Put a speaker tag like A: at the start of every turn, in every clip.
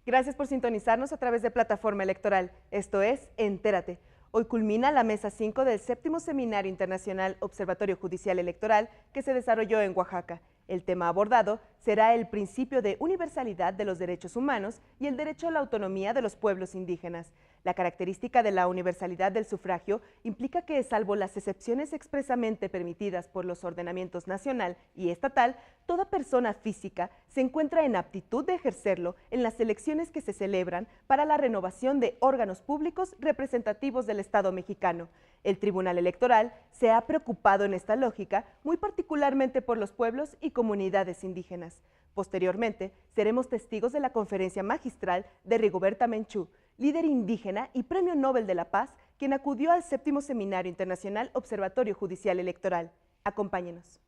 A: Gracias por sintonizarnos a través de Plataforma Electoral. Esto es Entérate. Hoy culmina la mesa 5 del 7º Seminario Internacional Observatorio Judicial Electoral que se desarrolló en Oaxaca. El tema abordado será el principio de universalidad de los derechos humanos y el derecho a la autonomía de los pueblos indígenas. La característica de la universalidad del sufragio implica que, salvo las excepciones expresamente permitidas por los ordenamientos nacional y estatal, toda persona física se encuentra en aptitud de ejercerlo en las elecciones que se celebran para la renovación de órganos públicos representativos del Estado mexicano. El Tribunal Electoral se ha preocupado en esta lógica, muy particularmente por los pueblos y comunidades indígenas. Posteriormente, seremos testigos de la conferencia magistral de Rigoberta Menchú, líder indígena y Premio Nobel de la Paz, quien acudió al 7º Seminario Internacional Observatorio Judicial Electoral. Acompáñenos.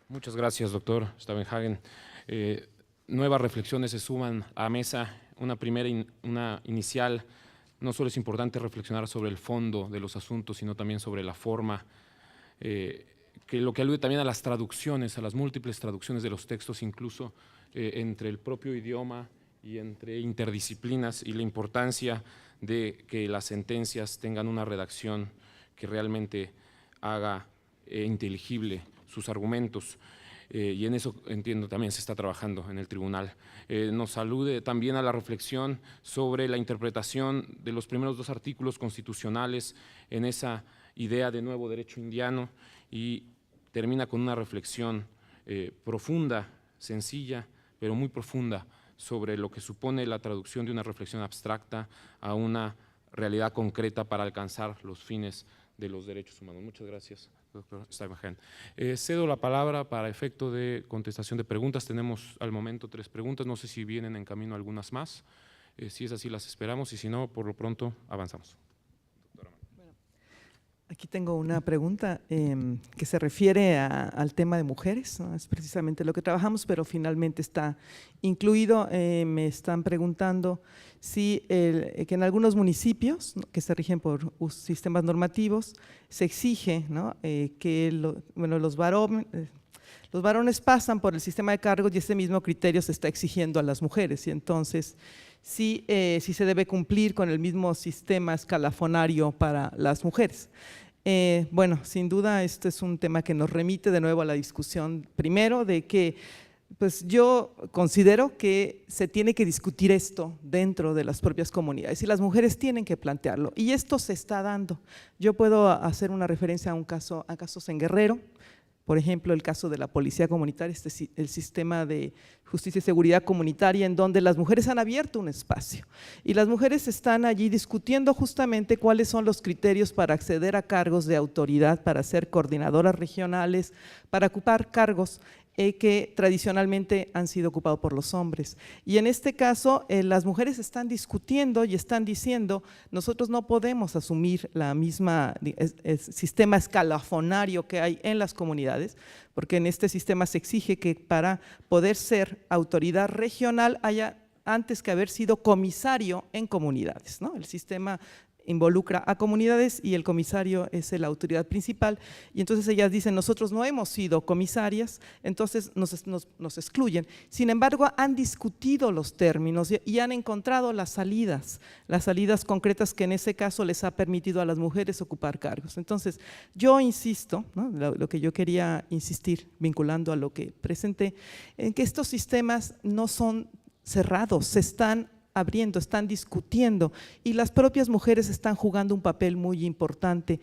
B: Muchas gracias, doctor Stavenhagen. Nuevas reflexiones se suman a mesa. Una inicial. No solo es importante reflexionar sobre el fondo de los asuntos, sino también sobre la forma, lo que alude también a las traducciones, a las múltiples traducciones de los textos, incluso entre el propio idioma y entre interdisciplinas, y la importancia de que las sentencias tengan una redacción que realmente haga inteligible sus argumentos. Y en eso entiendo también se está trabajando en el tribunal. Nos alude también a la reflexión sobre la interpretación de los primeros 2 artículos constitucionales en esa idea de nuevo derecho indiano, y termina con una reflexión profunda, sencilla, pero muy profunda, sobre lo que supone la traducción de una reflexión abstracta a una realidad concreta para alcanzar los fines de los derechos humanos. Muchas gracias, doctor Stavenhagen. Cedo la palabra para efecto de contestación de preguntas. Tenemos al momento 3 preguntas, no sé si vienen en camino algunas más. Si es así, las esperamos, y si no, por lo pronto avanzamos.
C: Bueno, aquí tengo una pregunta que se refiere al tema de mujeres, ¿no? Es precisamente lo que trabajamos, pero finalmente está incluido. Me están preguntando si que en algunos municipios, ¿no?, que se rigen por sistemas normativos, se exige, ¿no?, que los varones pasan por el sistema de cargos y ese mismo criterio se está exigiendo a las mujeres, y entonces sí se debe cumplir con el mismo sistema escalafonario para las mujeres. Bueno, sin duda este es un tema que nos remite de nuevo a la discusión primero de que pues yo considero que se tiene que discutir esto dentro de las propias comunidades y las mujeres tienen que plantearlo, y esto se está dando. Yo puedo hacer una referencia a casos en Guerrero, por ejemplo el caso de la policía comunitaria, el sistema de justicia y seguridad comunitaria, en donde las mujeres han abierto un espacio y las mujeres están allí discutiendo justamente cuáles son los criterios para acceder a cargos de autoridad, para ser coordinadoras regionales, para ocupar cargos que tradicionalmente han sido ocupados por los hombres. Y en este caso las mujeres están discutiendo y están diciendo: nosotros no podemos asumir la misma sistema escalafonario que hay en las comunidades, porque en este sistema se exige que para poder ser autoridad regional haya antes que haber sido comisario en comunidades, ¿no? El sistema involucra a comunidades y el comisario es la autoridad principal, y entonces ellas dicen: nosotros no hemos sido comisarias, entonces nos excluyen. Sin embargo, han discutido los términos y han encontrado las salidas concretas que en ese caso les ha permitido a las mujeres ocupar cargos. Entonces, yo insisto, ¿no?, lo que yo quería insistir, vinculando a lo que presenté, en que estos sistemas no son cerrados, se están abriendo, están discutiendo, y las propias mujeres están jugando un papel muy importante.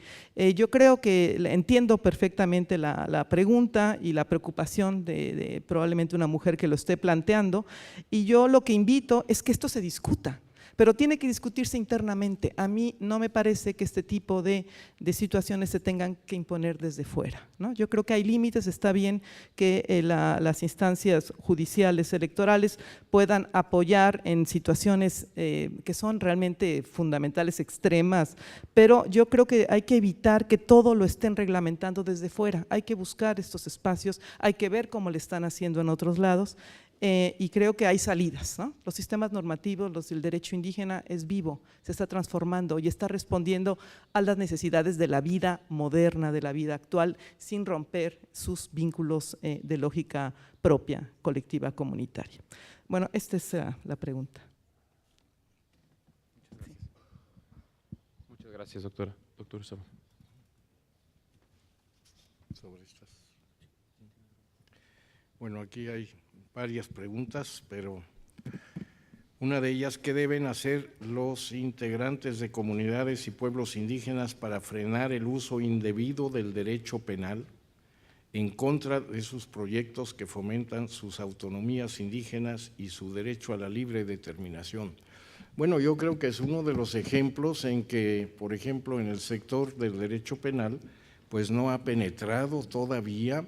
C: Yo creo que entiendo perfectamente la pregunta y la preocupación de probablemente una mujer que lo esté planteando, y yo lo que invito es que esto se discuta, pero tiene que discutirse internamente. A mí no me parece que este tipo de situaciones se tengan que imponer desde fuera, ¿no? Yo creo que hay límites, está bien que las instancias judiciales electorales puedan apoyar en situaciones que son realmente fundamentales, extremas, pero yo creo que hay que evitar que todo lo estén reglamentando desde fuera. Hay que buscar estos espacios, hay que ver cómo le están haciendo en otros lados. Y creo que hay salidas, ¿no? Los sistemas normativos, los del derecho indígena es vivo, se está transformando y está respondiendo a las necesidades de la vida moderna, de la vida actual, sin romper sus vínculos de lógica propia, colectiva, comunitaria. Bueno, esta es la pregunta.
B: Muchas gracias, doctora. Doctor Saúl.
D: Sobre estas. Bueno, aquí hay varias preguntas, pero una de ellas, ¿qué deben hacer los integrantes de comunidades y pueblos indígenas para frenar el uso indebido del derecho penal en contra de sus proyectos que fomentan sus autonomías indígenas y su derecho a la libre determinación? Bueno, yo creo que es uno de los ejemplos en que, por ejemplo, en el sector del derecho penal, pues no ha penetrado todavía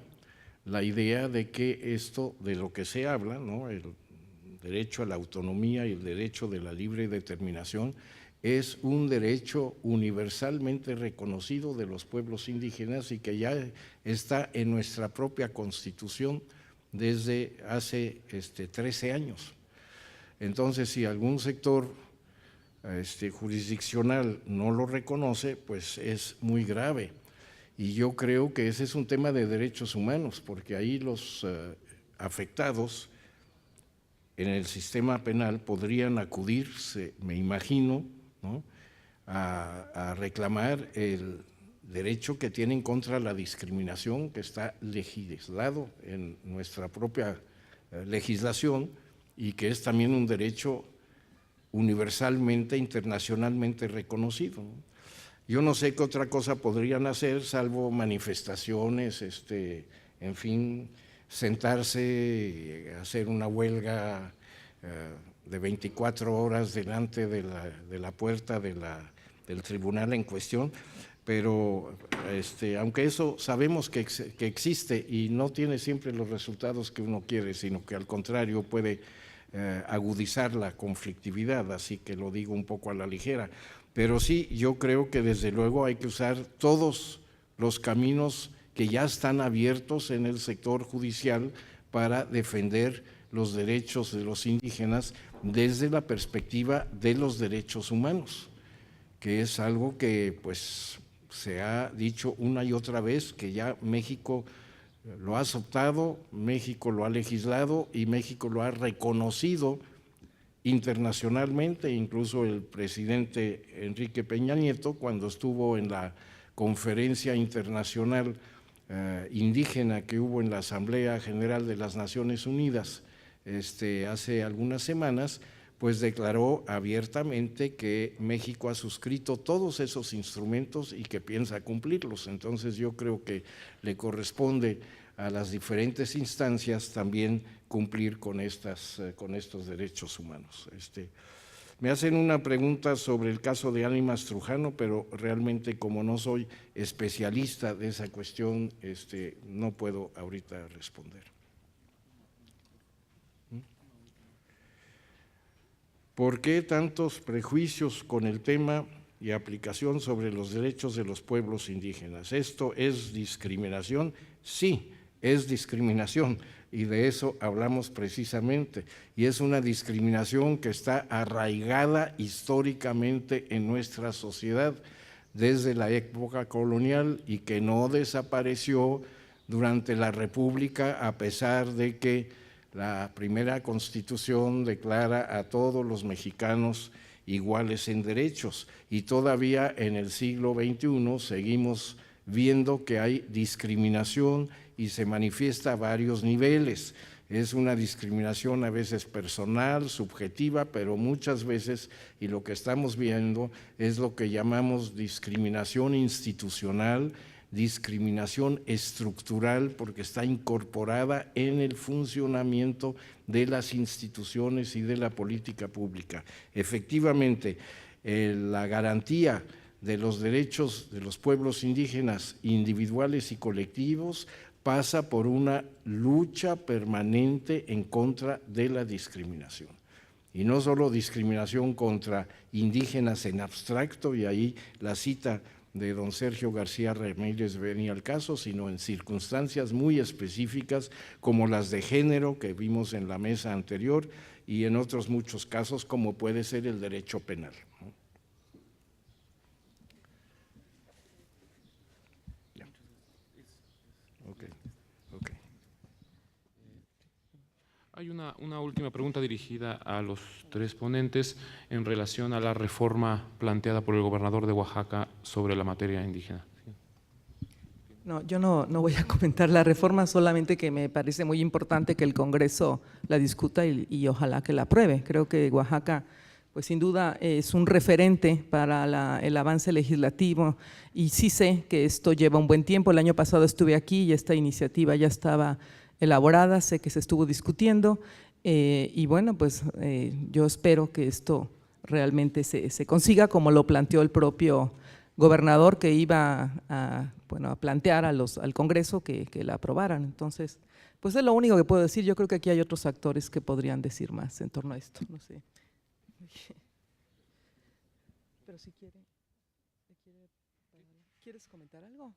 D: la idea de que esto de lo que se habla, ¿no?, el derecho a la autonomía y el derecho de la libre determinación, es un derecho universalmente reconocido de los pueblos indígenas y que ya está en nuestra propia Constitución desde hace 13 años. Entonces, si algún sector jurisdiccional no lo reconoce, pues es muy grave. Y yo creo que ese es un tema de derechos humanos, porque ahí los afectados en el sistema penal podrían acudirse, me imagino, ¿no?, a reclamar el derecho que tienen contra la discriminación que está legislado en nuestra propia legislación y que es también un derecho universalmente, internacionalmente reconocido, ¿no? Yo no sé qué otra cosa podrían hacer, salvo manifestaciones, en fin, sentarse, hacer una huelga de 24 horas delante de la puerta del tribunal en cuestión, pero aunque eso sabemos que existe y no tiene siempre los resultados que uno quiere, sino que al contrario puede agudizar la conflictividad, así que lo digo un poco a la ligera. Pero sí, yo creo que desde luego hay que usar todos los caminos que ya están abiertos en el sector judicial para defender los derechos de los indígenas desde la perspectiva de los derechos humanos, que es algo que pues se ha dicho una y otra vez, que ya México lo ha aceptado, México lo ha legislado y México lo ha reconocido internacionalmente. Incluso el presidente Enrique Peña Nieto, cuando estuvo en la conferencia internacional indígena que hubo en la Asamblea General de las Naciones Unidas hace algunas semanas, pues declaró abiertamente que México ha suscrito todos esos instrumentos y que piensa cumplirlos. Entonces yo creo que le corresponde a las diferentes instancias también cumplir con estos derechos humanos. Me hacen una pregunta sobre el caso de Ánimas Trujano, pero realmente como no soy especialista de esa cuestión, no puedo ahorita responder. ¿Por qué tantos prejuicios con el tema y aplicación sobre los derechos de los pueblos indígenas? ¿Esto es discriminación? Sí, es discriminación, y de eso hablamos precisamente, y es una discriminación que está arraigada históricamente en nuestra sociedad desde la época colonial y que no desapareció durante la República, a pesar de que la primera Constitución declara a todos los mexicanos iguales en derechos, y todavía en el siglo XXI seguimos viendo que hay discriminación y se manifiesta a varios niveles. Es una discriminación a veces personal, subjetiva, pero muchas veces, y lo que estamos viendo, es lo que llamamos discriminación institucional, discriminación estructural porque está incorporada en el funcionamiento de las instituciones y de la política pública. Efectivamente, la garantía de los derechos de los pueblos indígenas individuales y colectivos pasa por una lucha permanente en contra de la discriminación. Y no solo discriminación contra indígenas en abstracto, y ahí la cita de don Sergio García Ramírez venía al caso, sino en circunstancias muy específicas como las de género que vimos en la mesa anterior y en otros muchos casos como puede ser el derecho penal.
B: Hay una última pregunta dirigida a los tres ponentes en relación a la reforma planteada por el gobernador de Oaxaca sobre la materia indígena.
C: No, yo no voy a comentar la reforma, solamente que me parece muy importante que el Congreso la discuta y ojalá que la apruebe. Creo que Oaxaca, pues sin duda es un referente para el avance legislativo y sí sé que esto lleva un buen tiempo. El año pasado estuve aquí y esta iniciativa ya estaba elaborada, sé que se estuvo discutiendo y bueno, pues yo espero que esto realmente se consiga como lo planteó el propio gobernador, que iba a plantear al Congreso que la aprobaran. Entonces, pues es lo único que puedo decir. Yo creo que aquí hay otros actores que podrían decir más en torno a esto, no sé. Pero si ¿quieres comentar algo?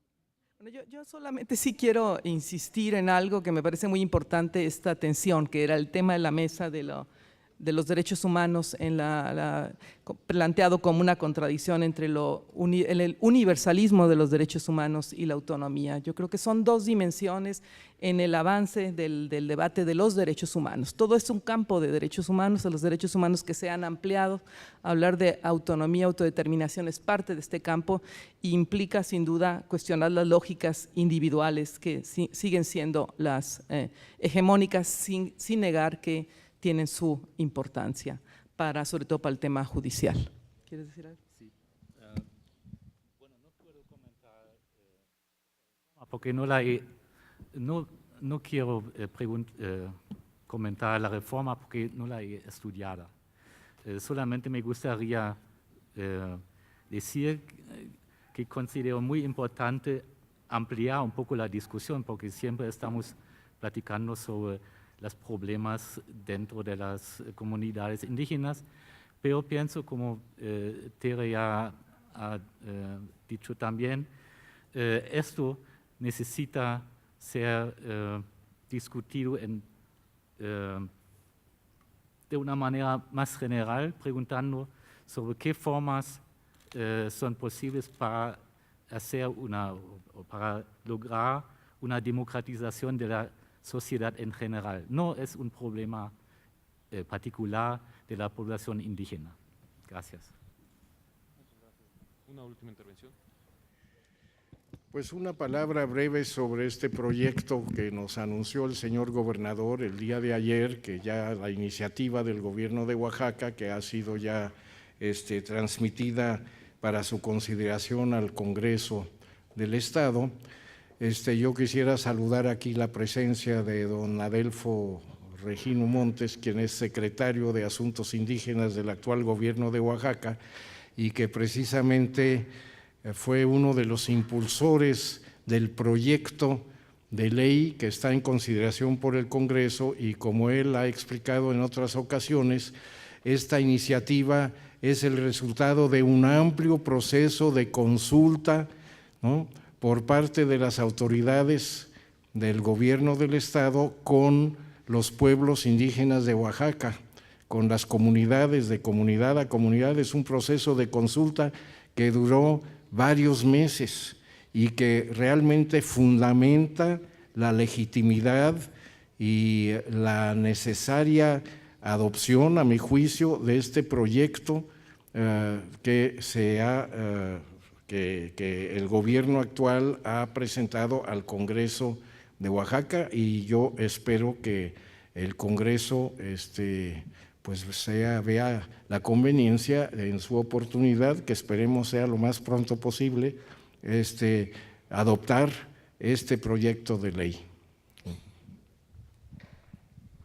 C: Bueno, yo solamente sí quiero insistir en algo que me parece muy importante, esta tensión, que era el tema de la mesa de los derechos humanos, planteado como una contradicción entre el universalismo de los derechos humanos y la autonomía. Yo creo que son dos dimensiones en el avance del debate de los derechos humanos. Todo es un campo de derechos humanos, de los derechos humanos que se han ampliado. Hablar de autonomía, autodeterminación es parte de este campo e implica sin duda cuestionar las lógicas individuales que siguen siendo las hegemónicas sin negar que tienen su importancia, sobre todo para el tema judicial. ¿Quieres decir algo?
E: Sí. Bueno, no puedo comentar, porque no quiero comentar la reforma porque no la he estudiado. Solamente me gustaría decir que considero muy importante ampliar un poco la discusión, porque siempre estamos platicando sobre los problemas dentro de las comunidades indígenas, pero pienso, como Tere ya ha dicho también, esto necesita ser discutido de una manera más general, preguntando sobre qué formas son posibles para para lograr una democratización de la sociedad en general. No es un problema particular de la población indígena. Gracias.
B: Una última intervención.
D: Pues una palabra breve sobre este proyecto que nos anunció el señor gobernador el día de ayer, que ya la iniciativa del gobierno de Oaxaca, que ha sido ya transmitida para su consideración al Congreso del Estado. Yo quisiera saludar aquí la presencia de don Adelfo Regino Montes, quien es secretario de Asuntos Indígenas del actual gobierno de Oaxaca y que precisamente fue uno de los impulsores del proyecto de ley que está en consideración por el Congreso y como él ha explicado en otras ocasiones, esta iniciativa es el resultado de un amplio proceso de consulta, ¿no?, por parte de las autoridades del gobierno del Estado con los pueblos indígenas de Oaxaca, con las comunidades, de comunidad a comunidad. Es un proceso de consulta que duró varios meses y que realmente fundamenta la legitimidad y la necesaria adopción, a mi juicio, de este proyecto que el gobierno actual ha presentado al Congreso de Oaxaca, y yo espero que el Congreso pues vea la conveniencia en su oportunidad, que esperemos sea lo más pronto posible, adoptar este proyecto de ley.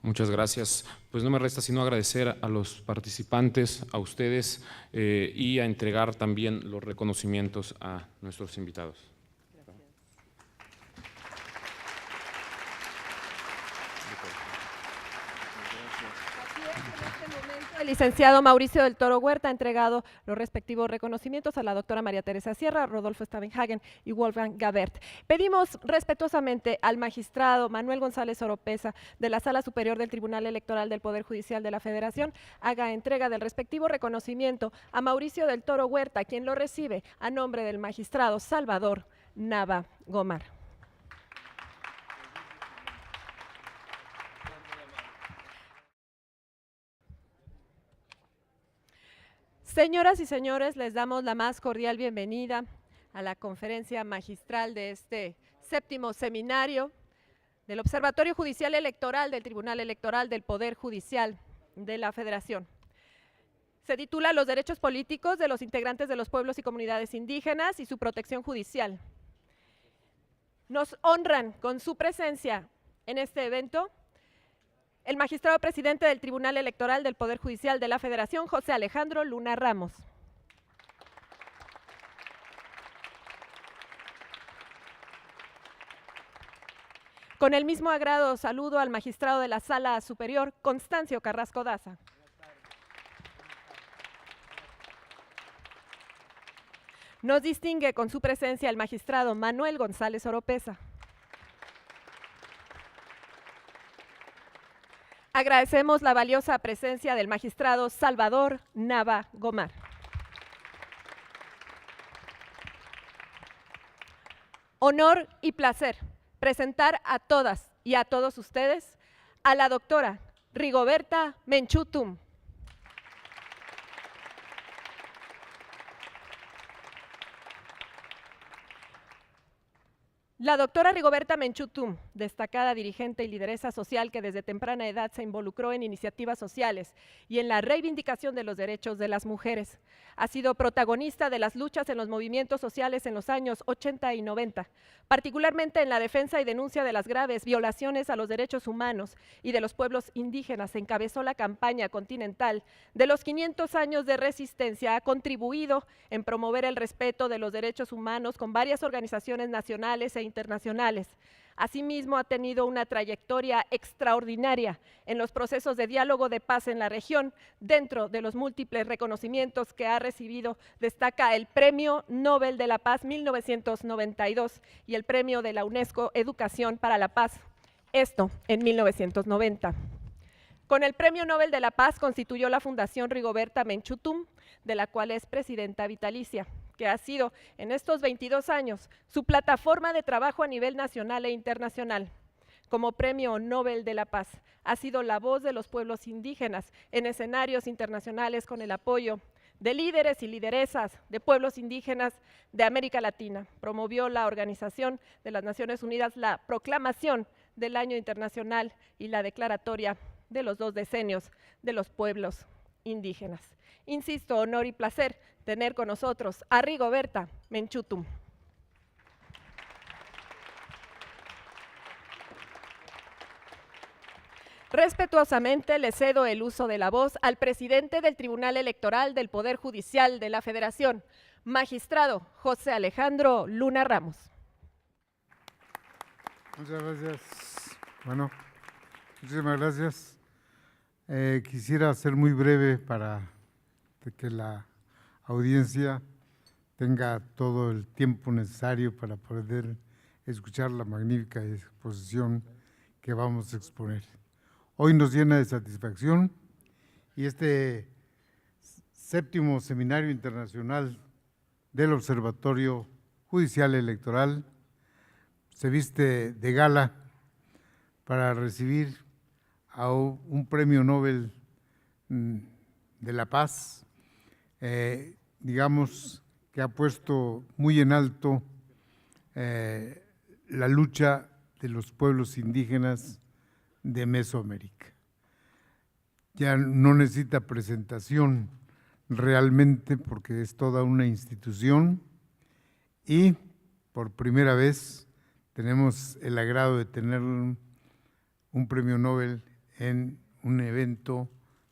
B: Muchas gracias. Pues no me resta sino agradecer a los participantes, a ustedes y a entregar también los reconocimientos a nuestros invitados.
F: El licenciado Mauricio del Toro Huerta ha entregado los respectivos reconocimientos a la doctora María Teresa Sierra, Rodolfo Stavenhagen y Wolfgang Gabert. Pedimos respetuosamente al magistrado Manuel González Oropeza de la Sala Superior del Tribunal Electoral del Poder Judicial de la Federación haga entrega del respectivo reconocimiento a Mauricio del Toro Huerta, quien lo recibe a nombre del magistrado Salvador Nava Gomar. Señoras y señores, les damos la más cordial bienvenida a la conferencia magistral de este 7º seminario del Observatorio Judicial Electoral del Tribunal Electoral del Poder Judicial de la Federación. Se titula Los derechos políticos de los integrantes de los pueblos y comunidades indígenas y su protección judicial. Nos honran con su presencia en este evento el magistrado presidente del Tribunal Electoral del Poder Judicial de la Federación, José Alejandro Luna Ramos. Con el mismo agrado saludo al magistrado de la Sala Superior, Constancio Carrasco Daza. Nos distingue con su presencia el magistrado Manuel González Oropeza. Agradecemos la valiosa presencia del magistrado Salvador Nava Gomar. Honor y placer presentar a todas y a todos ustedes a la doctora Rigoberta Menchú Tum. La doctora Rigoberta Menchú Tum, destacada dirigente y lideresa social que desde temprana edad se involucró en iniciativas sociales y en la reivindicación de los derechos de las mujeres. Ha sido protagonista de las luchas en los movimientos sociales en los años 80 y 90, particularmente en la defensa y denuncia de las graves violaciones a los derechos humanos y de los pueblos indígenas. Encabezó la campaña continental de los 500 años de resistencia. Ha contribuido en promover el respeto de los derechos humanos con varias organizaciones nacionales e internacionales. Asimismo, ha tenido una trayectoria extraordinaria en los procesos de diálogo de paz en la región. Dentro de los múltiples reconocimientos que ha recibido, destaca el Premio Nobel de la Paz 1992 y el Premio de la UNESCO Educación para la Paz, esto en 1990. Con el Premio Nobel de la Paz constituyó la Fundación Rigoberta Menchú Tum, de la cual es presidenta vitalicia, que ha sido en estos 22 años su plataforma de trabajo a nivel nacional e internacional. Como Premio Nobel de la Paz, ha sido la voz de los pueblos indígenas en escenarios internacionales con el apoyo de líderes y lideresas de pueblos indígenas de América Latina. Promovió la Organización de las Naciones Unidas la proclamación del Año Internacional y la declaratoria de los 2 decenios de los pueblos indígenas. Insisto, honor y placer tener con nosotros a Rigoberta Menchú Tum. Respetuosamente le cedo el uso de la voz al presidente del Tribunal Electoral del Poder Judicial de la Federación, magistrado José Alejandro Luna Ramos.
G: Muchas gracias. Bueno, muchísimas gracias. Quisiera ser muy breve para que la audiencia tenga todo el tiempo necesario para poder escuchar la magnífica exposición que vamos a exponer. Hoy nos llena de satisfacción y este 7º Seminario Internacional del Observatorio Judicial Electoral se viste de gala para recibir a un Premio Nobel de la Paz, digamos que ha puesto muy en alto la lucha de los pueblos indígenas de Mesoamérica. Ya no necesita presentación realmente porque es toda una institución y por primera vez tenemos el agrado de tener un premio Nobel en un evento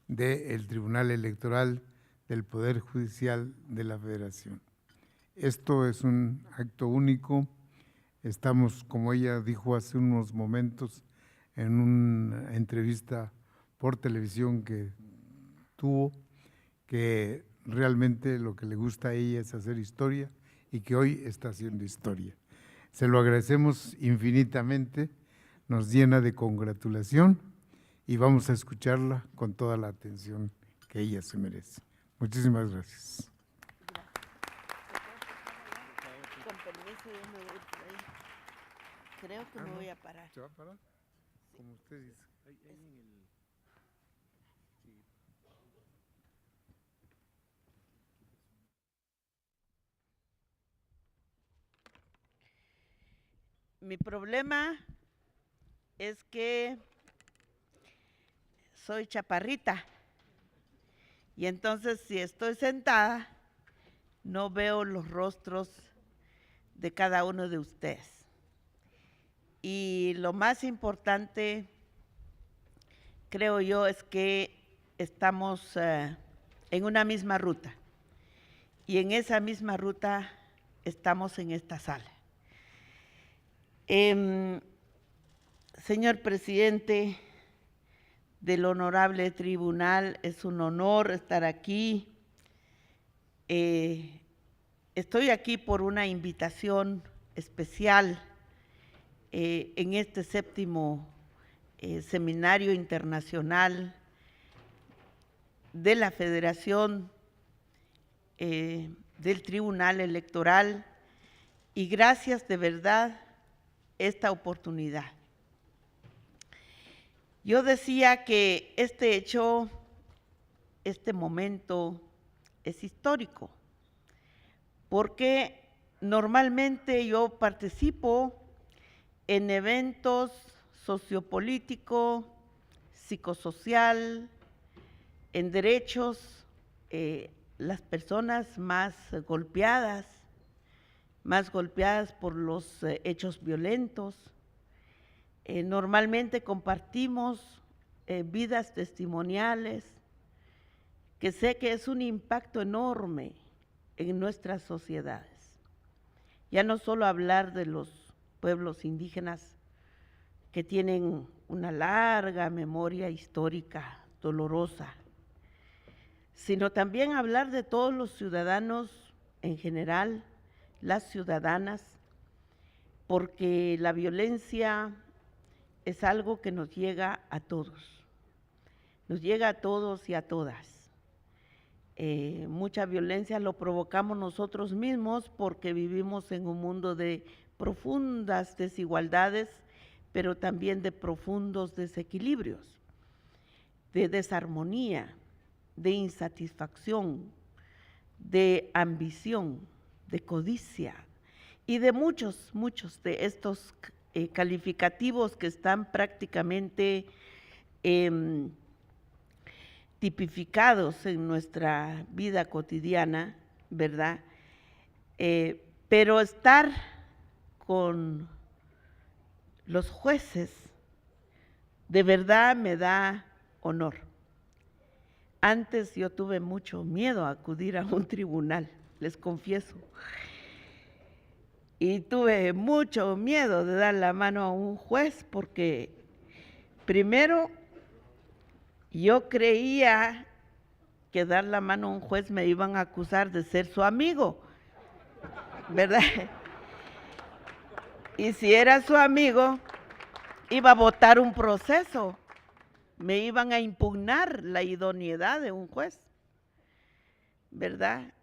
G: del Tribunal Electoral del Poder Judicial de la Federación. Esto es un acto único. Estamos, como ella dijo hace unos momentos, en una entrevista por televisión que tuvo, que realmente lo que le gusta a ella es hacer historia y que hoy está haciendo historia. Se lo agradecemos infinitamente, nos llena de congratulación y vamos a escucharla con toda la atención que ella se merece. Muchísimas gracias.
H: Con permiso, yo me voy por ahí. Creo que me voy a parar.
G: ¿Se va a parar? Como usted dice.
H: Mi problema es que soy chaparrita y entonces si estoy sentada no veo los rostros de cada uno de ustedes. Y lo más importante, creo yo, es que estamos en una misma ruta y en esa misma ruta estamos en esta sala. Señor presidente del honorable tribunal, es un honor estar aquí. Estoy aquí por una invitación especial en este 7º Seminario Internacional de la Federación del Tribunal Electoral, y gracias de verdad esta oportunidad. Yo decía que este hecho, este momento es histórico, porque normalmente yo participo en eventos sociopolítico, psicosocial, en derechos, las personas más golpeadas por los hechos violentos. Normalmente compartimos vidas testimoniales, que sé que es un impacto enorme en nuestras sociedades. Ya no solo hablar de los pueblos indígenas que tienen una larga memoria histórica dolorosa, sino también hablar de todos los ciudadanos en general, las ciudadanas, porque la violencia es algo que nos llega a todos y a todas. Mucha violencia lo provocamos nosotros mismos porque vivimos en un mundo de profundas desigualdades, pero también de profundos desequilibrios, de desarmonía, de insatisfacción, de ambición, de codicia y de muchos de estos calificativos que están prácticamente tipificados en nuestra vida cotidiana, ¿verdad? Pero estar con los jueces de verdad me da honor. Antes yo tuve mucho miedo a acudir a un tribunal, les confieso. Y tuve mucho miedo de dar la mano a un juez porque primero yo creía que dar la mano a un juez me iban a acusar de ser su amigo, ¿verdad? Y si era su amigo, iba a votar un proceso, me iban a impugnar la idoneidad de un juez, ¿verdad?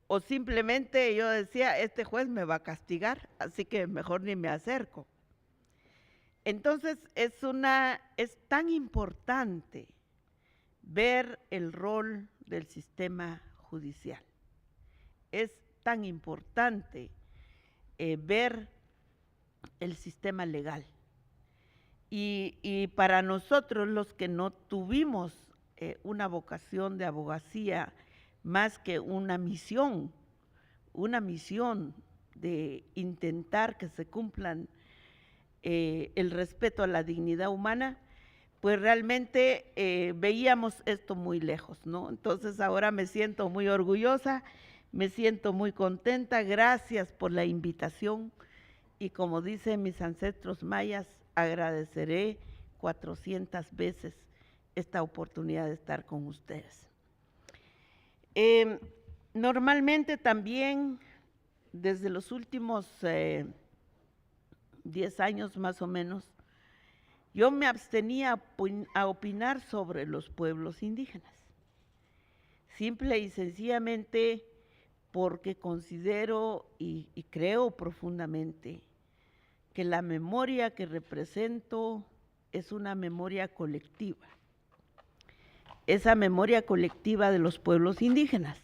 H: O simplemente yo decía, este juez me va a castigar, así que mejor ni me acerco. Entonces es tan importante ver el rol del sistema judicial. Es tan importante ver el sistema legal. Y para nosotros los que no tuvimos una vocación de abogacía más que una misión de intentar que se cumplan el respeto a la dignidad humana, pues realmente veíamos esto muy lejos, ¿no? Entonces ahora me siento muy orgullosa, me siento muy contenta, gracias por la invitación y como dicen mis ancestros mayas, agradeceré 400 veces esta oportunidad de estar con ustedes. Normalmente también, desde los últimos 10 años más o menos, yo me abstenía a opinar sobre los pueblos indígenas, simple y sencillamente porque considero y creo profundamente que la memoria que represento es una memoria colectiva, esa memoria colectiva de los pueblos indígenas,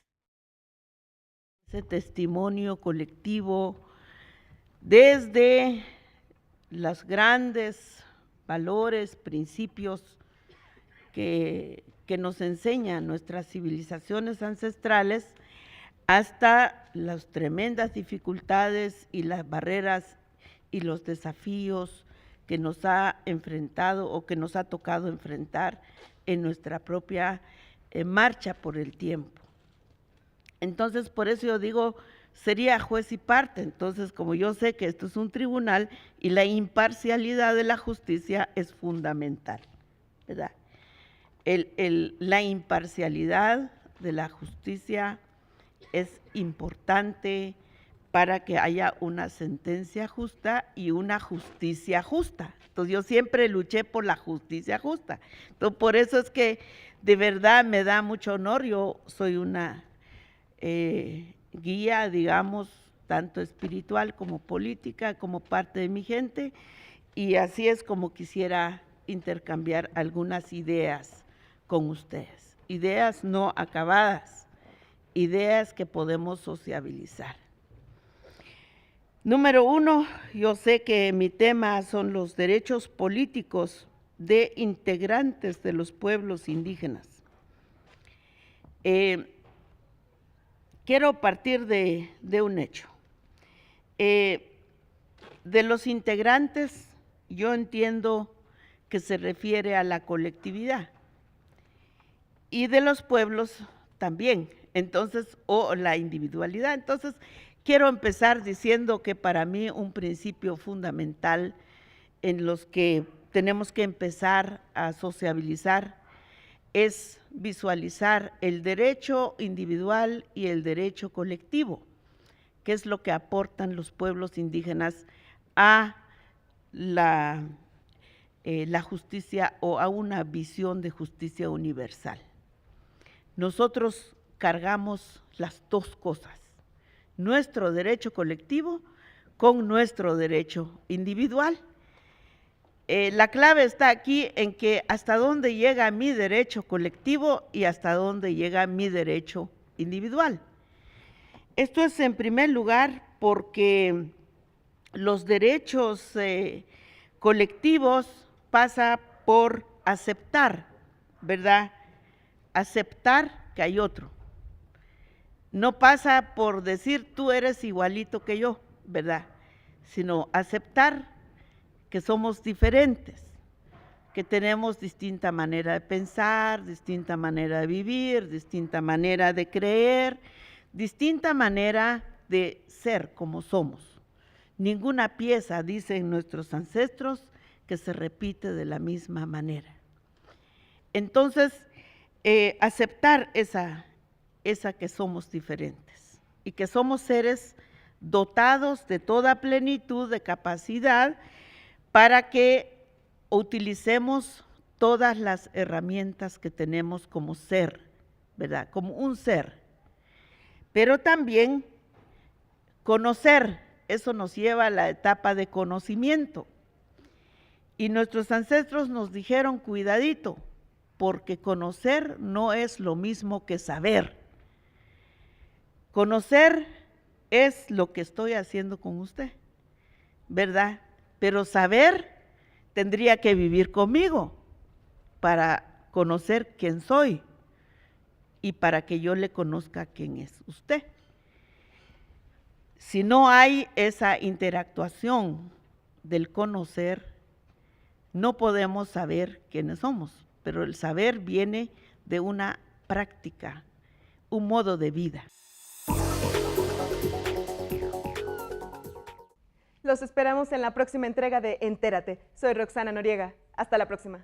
H: ese testimonio colectivo desde los grandes valores, principios que nos enseñan nuestras civilizaciones ancestrales, hasta las tremendas dificultades y las barreras y los desafíos que nos ha enfrentado o que nos ha tocado enfrentar en nuestra propia marcha por el tiempo. Entonces, por eso yo digo, sería juez y parte. Entonces, como yo sé que esto es un tribunal y la imparcialidad de la justicia es fundamental, ¿verdad? La imparcialidad de la justicia es importante para que haya una sentencia justa y una justicia justa. Entonces, yo siempre luché por la justicia justa. Entonces, por eso es que de verdad me da mucho honor. Yo soy una guía, digamos, tanto espiritual como política, como parte de mi gente, y así es como quisiera intercambiar algunas ideas con ustedes. Ideas no acabadas, ideas que podemos sociabilizar. Número 1, yo sé que mi tema son los derechos políticos de integrantes de los pueblos indígenas. Quiero partir de un hecho. De los integrantes, yo entiendo que se refiere a la colectividad y de los pueblos también, entonces, o la individualidad. Entonces, quiero empezar diciendo que para mí un principio fundamental en los que tenemos que empezar a sociabilizar es visualizar el derecho individual y el derecho colectivo, que es lo que aportan los pueblos indígenas a la justicia o a una visión de justicia universal. Nosotros cargamos las dos cosas, nuestro derecho colectivo con nuestro derecho individual. La clave está aquí en que hasta dónde llega mi derecho colectivo y hasta dónde llega mi derecho individual. Esto es en primer lugar porque los derechos colectivos pasa por aceptar, ¿verdad? Aceptar que hay otro. No pasa por decir tú eres igualito que yo, ¿verdad? Sino aceptar que somos diferentes, que tenemos distinta manera de pensar, distinta manera de vivir, distinta manera de creer, distinta manera de ser como somos. Ninguna pieza, dicen nuestros ancestros, que se repite de la misma manera. Entonces, aceptar esa que somos diferentes y que somos seres dotados de toda plenitud de capacidad para que utilicemos todas las herramientas que tenemos como ser, ¿verdad? Como un ser. Pero también conocer, eso nos lleva a la etapa de conocimiento. Y nuestros ancestros nos dijeron, cuidadito, porque conocer no es lo mismo que saber. Conocer es lo que estoy haciendo con usted, ¿verdad? Pero saber tendría que vivir conmigo para conocer quién soy y para que yo le conozca quién es usted. Si no hay esa interactuación del conocer, no podemos saber quiénes somos, pero el saber viene de una práctica, un modo de vida.
A: Los esperamos en la próxima entrega de Entérate. Soy Roxana Noriega. Hasta la próxima.